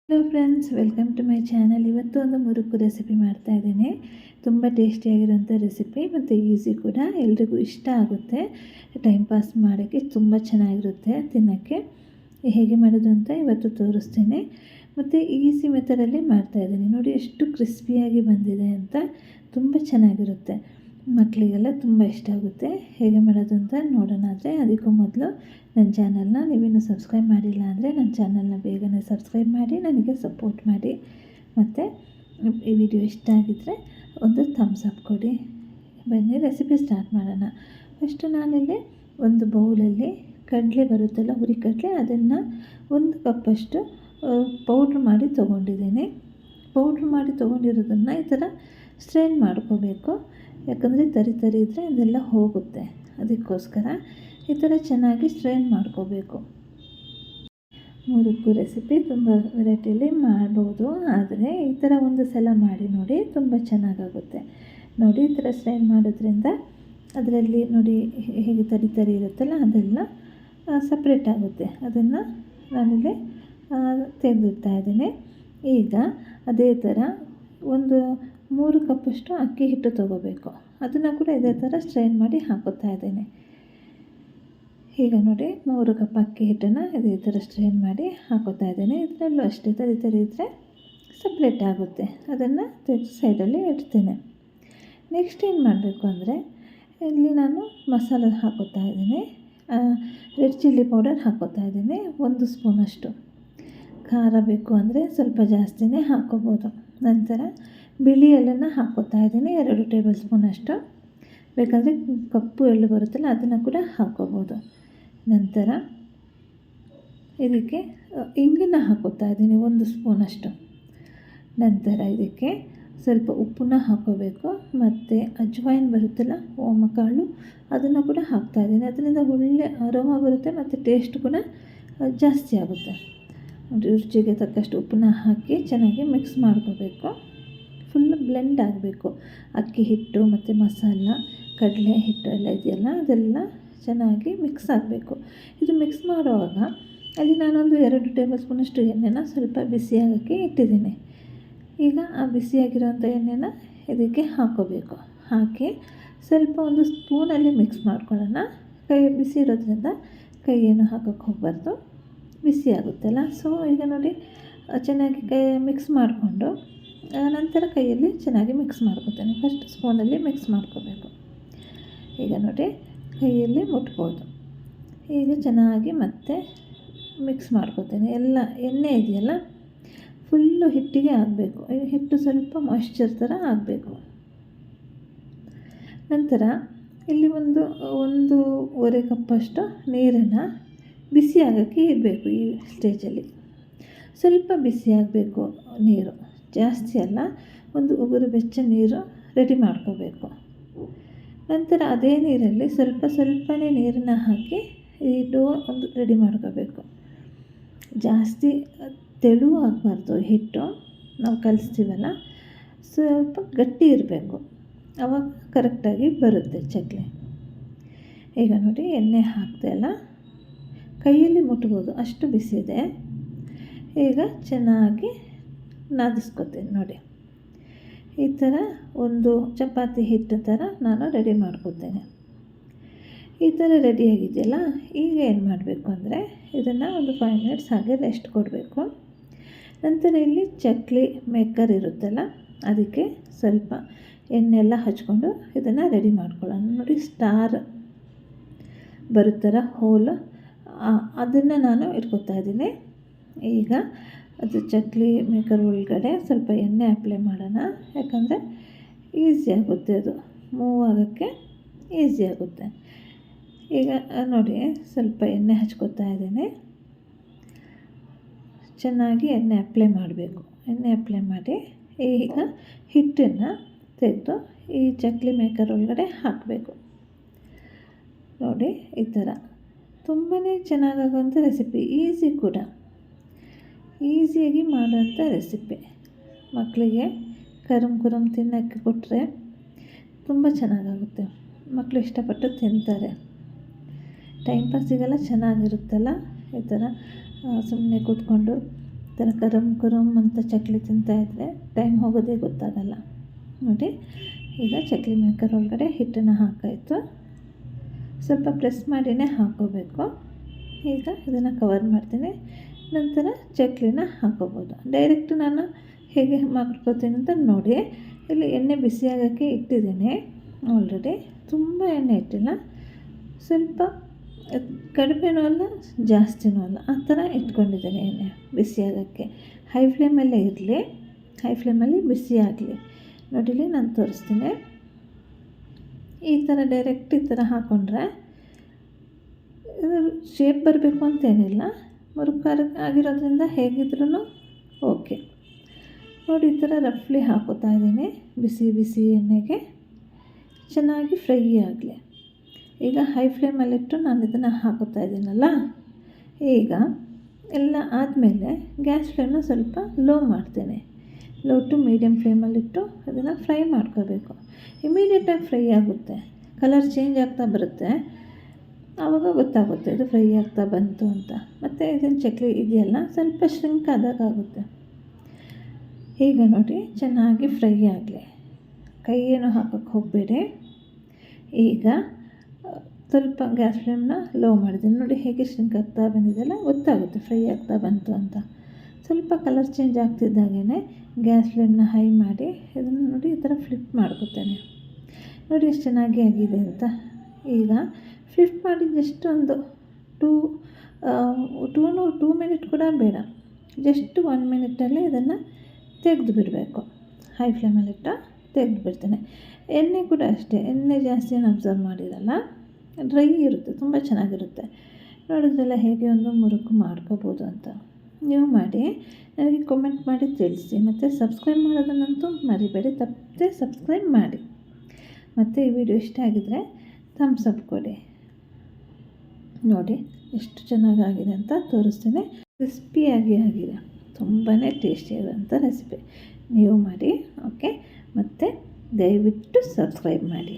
Hello friends, welcome to my channel. ಇವತ್ತು ಒಂದು ಮುರುಕು recipe ಮಾಡ್ತಾ ಇದ್ದೀನಿ. ತುಂಬ ಟೇಸ್ಟಿಯಾಗಿರೋಂಥ ರೆಸಿಪಿ ಮತ್ತು ಈಸಿ ಕೂಡ, ಎಲ್ರಿಗೂ ಇಷ್ಟ ಆಗುತ್ತೆ. ಟೈಮ್ ಪಾಸ್ ಮಾಡೋಕ್ಕೆ ತುಂಬ ಚೆನ್ನಾಗಿರುತ್ತೆ ತಿನ್ನೋಕ್ಕೆ. ಹೇಗೆ ಮಾಡೋದು ಅಂತ ಇವತ್ತು ತೋರಿಸ್ತೀನಿ. ಮತ್ತು ಈಸಿ ಮೆಥಡಲ್ಲಿ ಮಾಡ್ತಾಯಿದ್ದೀನಿ. ನೋಡಿ ಎಷ್ಟು ಕ್ರಿಸ್ಪಿಯಾಗಿ ಬಂದಿದೆ ಅಂತ. ತುಂಬ ಚೆನ್ನಾಗಿರುತ್ತೆ, ಮಕ್ಕಳಿಗೆಲ್ಲ ತುಂಬ ಇಷ್ಟ ಆಗುತ್ತೆ. ಹೇಗೆ ಮಾಡೋದು ಅಂತ ನೋಡೋಣ. ಆದರೆ ಅದಕ್ಕೂ ಮೊದಲು ನನ್ನ ಚಾನಲ್ನ ನೀವೇನು ಸಬ್ಸ್ಕ್ರೈಬ್ ಮಾಡಿಲ್ಲ ಅಂದರೆ ನನ್ನ ಚಾನಲ್ನ ಬೇಗನೆ ಸಬ್ಸ್ಕ್ರೈಬ್ ಮಾಡಿ ನನಗೆ ಸಪೋರ್ಟ್ ಮಾಡಿ. ಮತ್ತು ಈ ವಿಡಿಯೋ ಇಷ್ಟ ಆಗಿದ್ದರೆ ಒಂದು ಥಮ್ಸ್ ಅಪ್ ಕೊಡಿ. ಬನ್ನಿ ರೆಸಿಪಿ ಸ್ಟಾರ್ಟ್ ಮಾಡೋಣ. ಫಸ್ಟು ನಾನಿಲ್ಲಿ ಒಂದು ಬೌಲಲ್ಲಿ ಕಡಲೆ ಬರುತ್ತಲ್ಲ, ಹುರಿಕಡಲೆ, ಅದನ್ನು 1 ಕಪ್ಪಷ್ಟು ಪೌಡ್ರ್ ಮಾಡಿ ತೊಗೊಂಡಿದ್ದೀನಿ. ಪೌಡ್ರ್ ಮಾಡಿ ತೊಗೊಂಡಿರೋದನ್ನು ಈ ಥರ ಸ್ಟ್ರೈನ್ ಮಾಡ್ಕೋಬೇಕು. ಯಾಕಂದರೆ ತರಿ ಇದ್ದರೆ ಅದೆಲ್ಲ ಹೋಗುತ್ತೆ. ಅದಕ್ಕೋಸ್ಕರ ಈ ಥರ ಚೆನ್ನಾಗಿ ಸ್ಟ್ರೈನ್ ಮಾಡ್ಕೋಬೇಕು. ಮುರುಕು ರೆಸಿಪಿ ತುಂಬ ವೆರೈಟಿಯಲ್ಲಿ ಮಾಡ್ಬೋದು, ಆದರೆ ಈ ಥರ ಒಂದು ಸಲ ಮಾಡಿ ನೋಡಿ, ತುಂಬ ಚೆನ್ನಾಗಾಗುತ್ತೆ. ನೋಡಿ, ಈ ಥರ ಸ್ಟ್ರೈನ್ ಮಾಡೋದ್ರಿಂದ ಅದರಲ್ಲಿ ನೋಡಿ ಹೇಗೆ ತರಿ ಇರುತ್ತಲ್ಲ, ಅದೆಲ್ಲ ಸಪ್ರೇಟ್ ಆಗುತ್ತೆ. ಅದನ್ನು ನಾನಿಲ್ಲಿ ತೆಗೆದಿಡ್ತಾ ಇದ್ದೀನಿ. ಈಗ ಅದೇ ಥರ ಒಂದು 3 ಕಪ್ಪಷ್ಟು ಅಕ್ಕಿ ಹಿಟ್ಟು ತೊಗೋಬೇಕು. ಅದನ್ನು ಕೂಡ ಇದೇ ಥರ ಸ್ಟ್ರೈನ್ ಮಾಡಿ ಹಾಕೋತಾ ಇದ್ದೀನಿ. ಈಗ ನೋಡಿ 3 ಕಪ್ ಅಕ್ಕಿ ಹಿಟ್ಟನ್ನು ಇದೇ ಥರ ಸ್ಟ್ರೈನ್ ಮಾಡಿ ಹಾಕೋತಾ ಇದ್ದೀನಿ. ಇದರಲ್ಲೂ ಅಷ್ಟೇ ತರಿ ಇದ್ದರೆ ಸಪ್ರೇಟ್ ಆಗುತ್ತೆ. ಅದನ್ನು ತೆಗೆದು ಸೈಡಲ್ಲಿ ಇಡ್ತೀನಿ. ನೆಕ್ಸ್ಟ್ ಏನು ಮಾಡಬೇಕು ಅಂದರೆ, ಇಲ್ಲಿ ನಾನು ಮಸಾಲೆ ಹಾಕೋತಾ ಇದ್ದೀನಿ. ರೆಡ್ ಚಿಲ್ಲಿ ಪೌಡರ್ ಹಾಕೋತಾ ಇದ್ದೀನಿ 1 ಸ್ಪೂನಷ್ಟು. ಖಾರ ಬೇಕು ಅಂದರೆ ಸ್ವಲ್ಪ ಜಾಸ್ತಿನೇ ಹಾಕೋಬೋದು. ನಂತರ ಬಿಳಿ ಎಳ್ಳನ್ನು ಹಾಕೋತಾ ಇದ್ದೀನಿ 2 ಟೇಬಲ್ ಸ್ಪೂನಷ್ಟು. ಬೇಕಾದರೆ ಕಪ್ಪು ಎಳ್ಳು ಬರುತ್ತಲ್ಲ, ಅದನ್ನು ಕೂಡ ಹಾಕೋಬೋದು. ನಂತರ ಇದಕ್ಕೆ ಇಂಗನ್ನು ಹಾಕೋತಾ ಇದ್ದೀನಿ 1 ಸ್ಪೂನಷ್ಟು. ನಂತರ ಇದಕ್ಕೆ ಸ್ವಲ್ಪ ಉಪ್ಪನ್ನ ಹಾಕೋಬೇಕು. ಮತ್ತು ಅಜ್ವೈನ್ ಬರುತ್ತಲ್ಲ, ಓಮಕಾಳು, ಅದನ್ನು ಕೂಡ ಹಾಕ್ತಾಯಿದ್ದೀನಿ. ಅದರಿಂದ ಒಳ್ಳೆ ಅರೋಮಾ ಬರುತ್ತೆ ಮತ್ತು ಟೇಸ್ಟ್ ಕೂಡ ಜಾಸ್ತಿ ಆಗುತ್ತೆ. ರುಚಿಗೆ ತಕ್ಕಷ್ಟು ಉಪ್ಪನ್ನ ಹಾಕಿ ಚೆನ್ನಾಗಿ ಮಿಕ್ಸ್ ಮಾಡ್ಕೋಬೇಕು. ಫುಲ್ ಬ್ಲೆಂಡ್ ಆಗಬೇಕು. ಅಕ್ಕಿ ಹಿಟ್ಟು ಮತ್ತು ಮಸಾಲ, ಕಡಲೆ ಹಿಟ್ಟು ಎಲ್ಲ ಇದೆಯಲ್ಲ, ಅದೆಲ್ಲ ಚೆನ್ನಾಗಿ ಮಿಕ್ಸ್ ಆಗಬೇಕು. ಇದು ಮಿಕ್ಸ್ ಮಾಡುವಾಗ ಅಲ್ಲಿ ನಾನೊಂದು 2 ಟೇಬಲ್ ಸ್ಪೂನಷ್ಟು ಎಣ್ಣೆನ ಸ್ವಲ್ಪ ಬಿಸಿಯಾಗೋಕ್ಕೆ ಇಟ್ಟಿದ್ದೀನಿ. ಈಗ ಆ ಬಿಸಿಯಾಗಿರೋಂಥ ಎಣ್ಣೆನ ಇದಕ್ಕೆ ಹಾಕೋಬೇಕು. ಹಾಕಿ ಸ್ವಲ್ಪ ಒಂದು ಸ್ಪೂನಲ್ಲಿ ಮಿಕ್ಸ್ ಮಾಡ್ಕೊಳ್ಳೋಣ. ಕೈ ಬಿಸಿ ಇರೋದ್ರಿಂದ ಕೈ ಏನು ಹಾಕೋಕ್ಕೆ ಹೋಗಬಾರ್ದು, ಬಿಸಿ ಆಗುತ್ತಲ್ಲ. ಸೊ ಈಗ ನೋಡಿ ಚೆನ್ನಾಗಿ ಕೈ ಮಿಕ್ಸ್ ಮಾಡಿಕೊಂಡು ನಂತರ ಕೈಯಲ್ಲಿ ಚೆನ್ನಾಗಿ ಮಿಕ್ಸ್ ಮಾಡ್ಕೊತೇನೆ. ಫಸ್ಟ್ ಸ್ಪೂನಲ್ಲಿ ಮಿಕ್ಸ್ ಮಾಡ್ಕೋಬೇಕು. ಈಗ ನೋಡಿ ಕೈಯಲ್ಲಿ ಮುಟ್ಬೋದು. ಈಗ ಚೆನ್ನಾಗಿ ಮತ್ತೆ ಮಿಕ್ಸ್ ಮಾಡ್ಕೊತೇನೆ. ಎಲ್ಲ ಎಣ್ಣೆ ಇದೆಯಲ್ಲ ಫುಲ್ಲು ಹಿಟ್ಟಿಗೆ ಆಗಬೇಕು. ಹಿಟ್ಟು ಸ್ವಲ್ಪ ಮಾಯ್ಶ್ಚರ್ ಥರ ಆಗಬೇಕು. ನಂತರ ಇಲ್ಲಿ ಒಂದೂವರೆ ಕಪ್ಪಷ್ಟು ನೀರನ್ನು ಬಿಸಿ ಆಗೋಕ್ಕೆ ಇಡಬೇಕು. ಈ ಸ್ಟೇಜಲ್ಲಿ ಸ್ವಲ್ಪ ಬಿಸಿ ಆಗಬೇಕು ನೀರು, ಜಾಸ್ತಿ ಅಲ್ಲ. ಒಂದು ಉಗುರು ಬೆಚ್ಚ ನೀರು ರೆಡಿ ಮಾಡ್ಕೋಬೇಕು. ನಂತರ ಅದೇ ನೀರಲ್ಲಿ ಸ್ವಲ್ಪನೇ ನೀರನ್ನು ಹಾಕಿ ಈ ಡೋ ಒಂದು ರೆಡಿ ಮಾಡ್ಕೋಬೇಕು. ಜಾಸ್ತಿ ತೆಳು ಆಗಬಾರ್ದು ಹಿಟ್ಟು, ನಾವು ಕಲಿಸ್ತೀವಲ್ಲ, ಸ್ವಲ್ಪ ಗಟ್ಟಿ ಇರಬೇಕು. ಆವಾಗ ಕರೆಕ್ಟಾಗಿ ಬರುತ್ತೆ ಚಕ್ಲಿ. ಈಗ ನೋಡಿ ಎಣ್ಣೆ ಹಾಕ್ದೆಲ್ಲ ಕೈಯಲ್ಲಿ ಮುಟ್ಬೋದು, ಅಷ್ಟು ಬಿಸಿ ಇದೆ. ಈಗ ಚೆನ್ನಾಗಿ ನಾದಿಸ್ಕೊತೀನಿ. ನೋಡಿ ಈ ಥರ ಒಂದು ಚಪಾತಿ ಹಿಟ್ಟು ಥರ ನಾನು ರೆಡಿ ಮಾಡ್ಕೊತೇನೆ. ಈ ಥರ ರೆಡಿಯಾಗಿದೆಯಲ್ಲ, ಈಗ ಏನು ಮಾಡಬೇಕು ಅಂದರೆ ಇದನ್ನು ಒಂದು 5 ಮಿನಿಟ್ಸ್ ಹಾಗೆ ರೆಸ್ಟ್ ಕೊಡಬೇಕು. ನಂತರ ಇಲ್ಲಿ ಚಕ್ಲಿ ಮೇಕರ್ ಇರುತ್ತಲ್ಲ, ಅದಕ್ಕೆ ಸ್ವಲ್ಪ ಎಣ್ಣೆಲ್ಲ ಹಚ್ಕೊಂಡು ಇದನ್ನು ರೆಡಿ ಮಾಡ್ಕೊಳ್ಳೋಣ. ನೋಡಿ ಸ್ಟಾರ್ ಬರುತ್ತಲ್ಲ ಹೋಲ್, ಅದನ್ನು ನಾನು ಇಟ್ಕೊತಾ ಇದ್ದೀನಿ. ಈಗ ಅದು ಚಕ್ಲಿ ಮೇಕರ್ ಒಳಗಡೆ ಸ್ವಲ್ಪ ಎಣ್ಣೆ ಅಪ್ಲೈ ಮಾಡೋಣ. ಯಾಕಂದರೆ ಈಸಿ ಆಗುತ್ತೆ, ಅದು ಮೂವ್ ಆಗೋಕ್ಕೆ ಈಸಿ ಆಗುತ್ತೆ. ಈಗ ನೋಡಿ ಸ್ವಲ್ಪ ಎಣ್ಣೆ ಹಚ್ಕೊತಾ ಇದ್ದೀನಿ. ಚೆನ್ನಾಗಿ ಎಣ್ಣೆ ಅಪ್ಲೈ ಮಾಡಬೇಕು. ಎಣ್ಣೆ ಅಪ್ಲೈ ಮಾಡಿ ಈಗ ಹಿಟ್ಟನ್ನು ತೆಗೆದು ಈ ಚಕ್ಲಿ ಮೇಕರ್ ಒಳಗಡೆ ಹಾಕಬೇಕು. ನೋಡಿ ಈ ಥರ ತುಂಬಾ ಚೆನ್ನಾಗಾಗುವಂಥ ರೆಸಿಪಿ, ಈಸಿ ಕೂಡ, ಈಸಿಯಾಗಿ ಮಾಡುವಂಥ ರೆಸಿಪಿ. ಮಕ್ಕಳಿಗೆ ಕುರುಮ್ ತಿನ್ನೋಕ್ಕೆ ಕೊಟ್ಟರೆ ತುಂಬ ಚೆನ್ನಾಗಾಗುತ್ತೆ. ಮಕ್ಕಳು ಇಷ್ಟಪಟ್ಟು ತಿಂತಾರೆ. ಟೈಮ್ ಪಾಸಿಗೆಲ್ಲ ಚೆನ್ನಾಗಿರುತ್ತಲ್ಲ ಈ ಥರ. ಸುಮ್ಮನೆ ಕೂತ್ಕೊಂಡು ಈ ಥರ ಕರಮ್ ಅಂತ ಚಕ್ಲಿ ತಿಂತಾಯಿದ್ರೆ ಟೈಮ್ ಹೋಗೋದೇ ಗೊತ್ತಾಗಲ್ಲ. ನೋಡಿ, ಈಗ ಚಕ್ಲಿ ಮೇಕರ್ ಒಳಗಡೆ ಹಿಟ್ಟನ್ನು ಹಾಕಾಯಿತು. ಸ್ವಲ್ಪ ಪ್ರೆಸ್ ಮಾಡಿನೇ ಹಾಕ್ಕೋಬೇಕು. ಈಗ ಇದನ್ನು ಕವರ್ ಮಾಡ್ತೀನಿ. ನಂತರ ಚಕ್ಲಿನ ಹಾಕೋಬೋದು. ಡೈರೆಕ್ಟ್ ನಾನು ಹೇಗೆ ಮಾಡ್ಕೋತೀನಿ ಅಂತ ನೋಡಿ. ಇಲ್ಲಿ ಎಣ್ಣೆ ಬಿಸಿಯಾಗೋಕ್ಕೆ ಇಟ್ಟಿದ್ದೀನಿ ಆಲ್ರೆಡಿ. ತುಂಬ ಎಣ್ಣೆ ಇಟ್ಟಿಲ್ಲ, ಸ್ವಲ್ಪ ಕಡಿಮೆನೂ ಅಲ್ಲ ಜಾಸ್ತಿನೂ ಅಲ್ಲ, ಆ ಥರ ಇಟ್ಕೊಂಡಿದ್ದೀನಿ ಎಣ್ಣೆ ಬಿಸಿಯಾಗೋಕ್ಕೆ. ಹೈ ಫ್ಲೇಮಲ್ಲೇ ಇರಲಿ, ಹೈ ಫ್ಲೇಮಲ್ಲಿ ಬಿಸಿ ಆಗಲಿ. ನೋಡಿಲಿ, ನಾನು ತೋರಿಸ್ತೀನಿ. ಈ ಥರ ಡೈರೆಕ್ಟ್ ಈ ಥರ ಹಾಕ್ಕೊಂಡ್ರೆ ಶೇಪ್ ಬರಬೇಕು ಅಂತೇನಿಲ್ಲ, ಆಗಿರೋದ್ರಿಂದ ಹೇಗಿದ್ರೂ ಓಕೆ. ನೋಡಿ, ಈ ಥರ ರಫ್ಲಿ ಹಾಕೋತಾ ಇದ್ದೀನಿ ಬಿಸಿ ಎಣ್ಣೆಗೆ. ಚೆನ್ನಾಗಿ ಫ್ರೈ ಆಗಲಿ. ಈಗ ಹೈ ಫ್ಲೇಮಲ್ಲಿಟ್ಟು ನಾನು ಇದನ್ನು ಹಾಕೋತಾ ಇದ್ದೀನಲ್ಲ. ಈಗ ಎಲ್ಲ ಆದಮೇಲೆ ಗ್ಯಾಸ್ ಫ್ಲೇಮ್ನ ಸ್ವಲ್ಪ ಲೋ ಮಾಡ್ತೇನೆ. ಲೋ ಟು ಮೀಡಿಯಮ್ ಫ್ಲೇಮಲ್ಲಿಟ್ಟು ಅದನ್ನು ಫ್ರೈ ಮಾಡ್ಕೋಬೇಕು. ಇಮಿಡಿಯೇಟಾಗಿ ಫ್ರೈ ಆಗುತ್ತೆ, ಕಲರ್ ಚೇಂಜ್ ಆಗ್ತಾ ಬರುತ್ತೆ. ಆವಾಗ ಗೊತ್ತಾಗುತ್ತೆ ಇದು ಫ್ರೈ ಆಗ್ತಾ ಬಂತು ಅಂತ. ಮತ್ತು ಇದನ್ನು ಚಕ್ಲಿ ಇದೆಯಲ್ಲ, ಸ್ವಲ್ಪ ಶ್ರಿಂಕ್ ಆದಾಗುತ್ತೆ. ಈಗ ನೋಡಿ, ಚೆನ್ನಾಗಿ ಫ್ರೈ ಆಗಲಿ. ಕೈ ಏನು ಹಾಕೋಕ್ಕೆ ಹೋಗಬೇಡಿ. ಈಗ ಸ್ವಲ್ಪ ಗ್ಯಾಸ್ ಫ್ಲೇಮ್ನ ಲೋ ಮಾಡಿದ್ದೀನಿ. ನೋಡಿ, ಹೇಗೆ ಶ್ರಿಂಕ್ ಆಗ್ತಾ ಬಂದಿದೆಯಲ್ಲ, ಗೊತ್ತಾಗುತ್ತೆ ಫ್ರೈ ಆಗ್ತಾ ಬಂತು ಅಂತ. ಸ್ವಲ್ಪ ಕಲರ್ ಚೇಂಜ್ ಆಗ್ತಿದ್ದಾಗೇ ಗ್ಯಾಸ್ ಫ್ಲೇಮ್ನ ಹೈ ಮಾಡಿ ಇದನ್ನು ನೋಡಿ ಈ ಥರ ಫ್ಲಿಪ್ ಮಾಡ್ಕೊತೇನೆ. ನೋಡಿ ಎಷ್ಟು ಚೆನ್ನಾಗಿ ಆಗಿದೆ ಅಂತ. ಈಗ ಫ್ಲಿಪ್ ಮಾಡಿ ಜಸ್ಟ್ ಒಂದು 2 ಮಿನಿಟ್ ಕೂಡ ಬೇಡ, ಜಸ್ಟ್ 1 ಮಿನಿಟಲ್ಲಿ ಇದನ್ನು ತೆಗೆದು ಬಿಡಬೇಕು. ಹೈ ಫ್ಲೇಮಲ್ಲಿಟ್ಟು ತೆಗೆದು ಬಿಡ್ತೇನೆ. ಎಣ್ಣೆ ಕೂಡ ಅಷ್ಟೇ, ಎಣ್ಣೆ ಜಾಸ್ತಿ ಏನು ಅಬ್ಸರ್ವ್ ಮಾಡಿರಲ್ಲ, ಡ್ರೈ ಇರುತ್ತೆ, ತುಂಬ ಚೆನ್ನಾಗಿರುತ್ತೆ. ನೋಡಿದ್ರೆಲ್ಲ ಹೇಗೆ ಒಂದು ಮುರುಕು ಮಾಡ್ಕೋಬೋದು ಅಂತ. ನೀವು ಮಾಡಿ ನನಗೆ ಕಾಮೆಂಟ್ ಮಾಡಿ ತಿಳಿಸಿ. ಮತ್ತು ಸಬ್ಸ್ಕ್ರೈಬ್ ಮಾಡೋದನ್ನಂತೂ ಮರಿಬೇಡಿ, ತಪ್ಪದೆ ಸಬ್ಸ್ಕ್ರೈಬ್ ಮಾಡಿ. ಮತ್ತು ಈ ವಿಡಿಯೋ ಇಷ್ಟ ಆಗಿದರೆ ಥಮ್ಸ್ ಅಪ್ ಕೊಡಿ. ನೋಡಿ ಎಷ್ಟು ಚೆನ್ನಾಗಾಗಿದೆ ಅಂತ ತೋರಿಸ್ತೇನೆ. ಕ್ರಿಸ್ಪಿಯಾಗಿ ಆಗಿದೆ, ತುಂಬಾ ಟೇಸ್ಟಿಯಾದಂಥ ರೆಸಿಪಿ. ನೀವು ಮಾಡಿ, ಓಕೆ. ಮತ್ತು ದಯವಿಟ್ಟು ಸಬ್ಸ್ಕ್ರೈಬ್ ಮಾಡಿ.